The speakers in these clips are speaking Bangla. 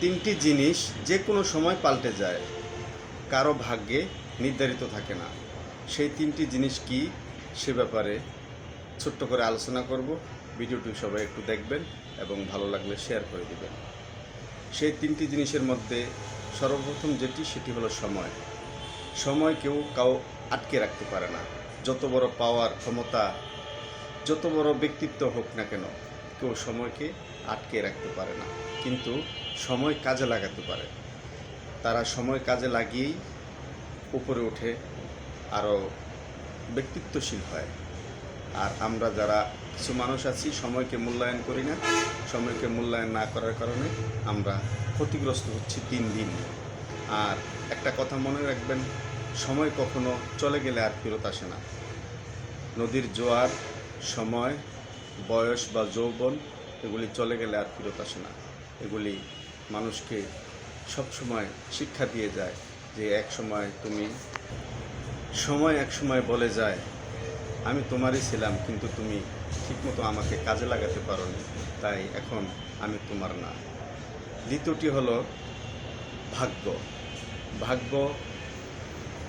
তিনটি জিনিস যে কোনো সময় পাল্টে যায়, কারো ভাগ্যে নির্ধারিত থাকে না। সেই তিনটি জিনিস কি, সে ব্যাপারে ছোট্ট করে আলোচনা করব। ভিডিওটি সবাই একটু দেখবেন এবং ভালো লাগলে শেয়ার করে দিবেন। সেই তিনটি জিনিসের মধ্যে সর্বপ্রথম যেটি, সেটি হলো সময়। সময় কেউ আটকে রাখতে পারে না। যত বড় পাওয়ার, ক্ষমতা, যত বড় ব্যক্তিত্ব হোক না কেন, কেউ সময়কে আটকে রাখতে পারে না। কিন্তু সময় কাজে লাগাতে পারে। তারা সময় কাজে লাগিয়েই উপরে ওঠে, আরও ব্যক্তিত্বশীল হয়। আর আমরা যারা কিছু মানুষ আছি, সময়কে মূল্যায়ন করি না। সময়কে মূল্যায়ন না করার কারণে আমরা ক্ষতিগ্রস্ত হচ্ছি দিন দিন। আর একটা কথা মনে রাখবেন, সময় কখনো চলে গেলে আর ফেরত আসে না। নদীর জোয়ার, সময়, বয়স বা যৌবন, এগুলি চলে গেলে আর ফেরত আসে না। এগুলি মানুষকে সবসময় শিক্ষা দিয়ে যায় যে সময় এক সময় বলে যায়, আমি তোমারই ছিলাম, কিন্তু তুমি ঠিকমতো আমাকে কাজে লাগাতে পারোনি, তাই এখন আমি তোমার না। দ্বিতীয়টি হলো ভাগ্য। ভাগ্য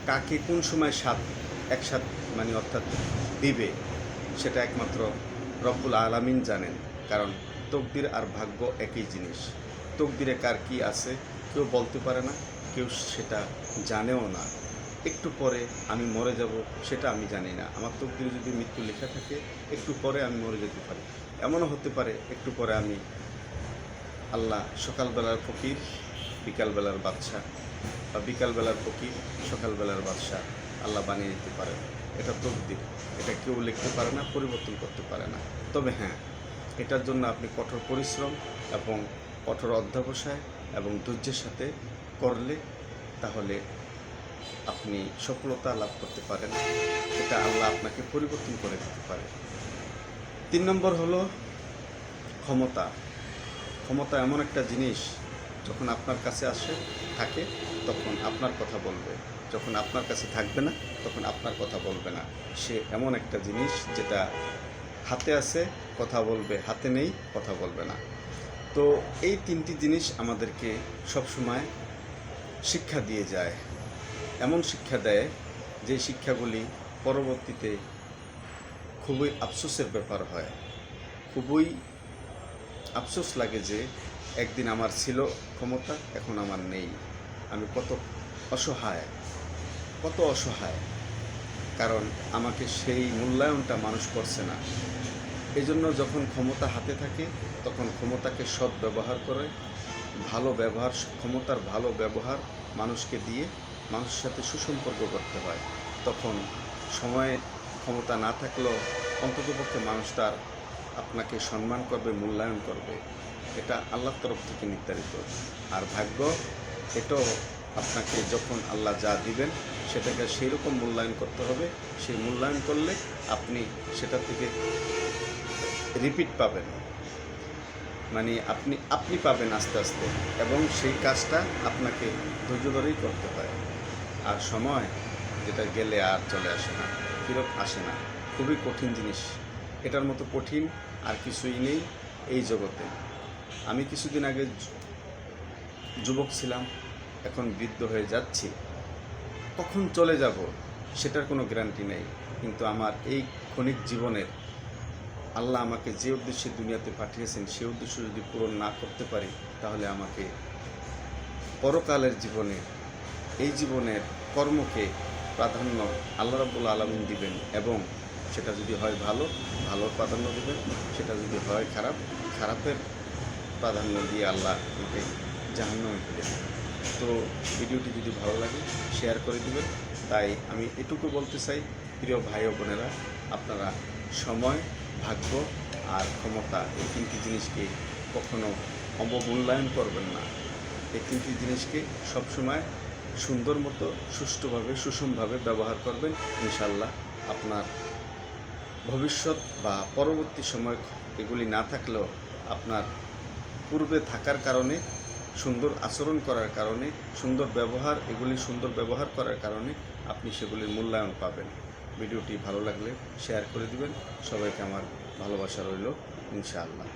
কাকে কোন সময় একসাথে অর্থাৎ দিবে, সেটা একমাত্র রব্বুল আলামিন জানেন। কারণ তকদির আর ভাগ্য একই জিনিস। তকদিরে কার কি আছে কেউ বলতে পারে না, কেউ সেটা জানেও না। একটু পরে আমি মরে যাব, সেটা আমি জানি না। আমার তকদিরে যদি মৃত্যু লেখা থাকে, একটু পরে আমি মরে যেতে পারি। এমনও হতে পারে একটু পরে আমি আল্লাহ সকালবেলার ফকির, বিকালবেলার বাদশা, বা বিকালবেলার ফকির, সকালবেলার বাদশা আল্লাহ বানিয়ে দিতে পারেন। এটা তকদির। এটা কেউ লিখতে পারে না, পরিবর্তন করতে পারে না। তবে হ্যাঁ, এটার জন্য আপনি কঠোর পরিশ্রম এবং কঠোর অধ্যবসায় এবং ধৈর্যের সাথে করলে তাহলে আপনি সফলতা লাভ করতে পারেন। এটা আল্লাহ আপনাকে পরিবর্তন করে দিতে পারে। 3 নম্বর হলো ক্ষমতা। ক্ষমতা এমন একটা জিনিস, যখন আপনার কাছে থাকে তখন আপনার কথা বলবে, যখন আপনার কাছে থাকবে না তখন আপনার কথা বলবে না। সে এমন একটা জিনিস যেটা হাতে আছে কথা বলবে, হাতে নেই কথা বলবে না। তো এই তিনটি জিনিস আমাদেরকে সবসময় শিক্ষা দিয়ে যায়। এমন শিক্ষা দেয় যে শিক্ষাগুলি পরবর্তীতে খুবই আফসোসের ব্যাপার হয়। খুবই আফসোস লাগে যে একদিন আমার ছিল ক্ষমতা, এখন আমার নেই। আমি কত অসহায়, কারণ আমাকে সেই মূল্যায়নটা মানুষ করছে না। এই জন্য যখন ক্ষমতা হাতে থাকে তখন ক্ষমতাকে সৎ ব্যবহার করে, ক্ষমতার ভালো ব্যবহার মানুষকে দিয়ে মানুষের সাথে সুসম্পর্ক করতে হয়। তখন সময়ে ক্ষমতা না থাকলেও অন্ততপক্ষে মানুষটার আপনাকে সম্মান করবে, মূল্যায়ন করবে। এটা আল্লাহর তরফ থেকে নির্ধারিত। আর ভাগ্য, এটাও আপনাকে যখন আল্লাহ যা দিবেন সেটাকে সেই রকম মূল্যায়ন করতে হবে। সেই মূল্যায়ন করলে আপনি সেটা থেকে রিপিট পাবেন, আপনি পাবেন আস্তে আস্তে, এবং সেই কাজটা আপনাকে ধৈর্য ধরেই করতে হয়। আর সময় যেটা গেলে আর চলে আসে না, ফেরত আসে না। খুবই কঠিন জিনিস। এটার মতো কঠিন আর কিছুই নেই এই জগতে। আমি কিছুদিন আগে যুবক ছিলাম, এখন বৃদ্ধ হয়ে যাচ্ছি। কখন চলে যাব সেটার কোনো গ্যারান্টি নেই। কিন্তু আমার এই ক্ষণিক জীবনের আল্লাহ আমাকে যে উদ্দেশ্যে দুনিয়াতে পাঠিয়েছেন, সেই উদ্দেশ্য যদি পূরণ না করতে পারি, তাহলে আমাকে পরকালের জীবনে, এই জীবনের কর্মকে প্রাধান্য আল্লাহ রাব্বুল আলামিন দিবেন, এবং সেটা যদি হয় ভালোর প্রাধান্য দেবেন, সেটা যদি হয় খারাপের প্রাধান্য দিয়ে আল্লাহ আমাকে জাহান্নামে ফেলে দেবেন। তো ভিডিওটি যদি ভালো লাগে শেয়ার করে দিবেন। তাই আমি এটুকু বলতে চাই, প্রিয় ভাই ও বোনেরা, আপনারা সময়, ভাগ্য আর ক্ষমতা, এই তিনটি জিনিসকে কখনো অবমূল্যায়ন করবেন না। এই তিনটি জিনিসকে সবসময় সুন্দর মতো, সুষ্ঠুভাবে, সুষমভাবে ব্যবহার করবেন। ইনশাআল্লাহ আপনার ভবিষ্যৎ বা পরবর্তী সময় এগুলি না থাকলেও আপনার পূর্বে থাকার কারণে, সুন্দর আচরণ করার কারণে, সুন্দর ব্যবহার করার কারণে আপনি সেগুলির মূল্যায়ন পাবেন। ভিডিওটি ভালো লাগলে শেয়ার করে দিবেন। সবাইকে আমার ভালোবাসা রইল, ইনশাআল্লাহ।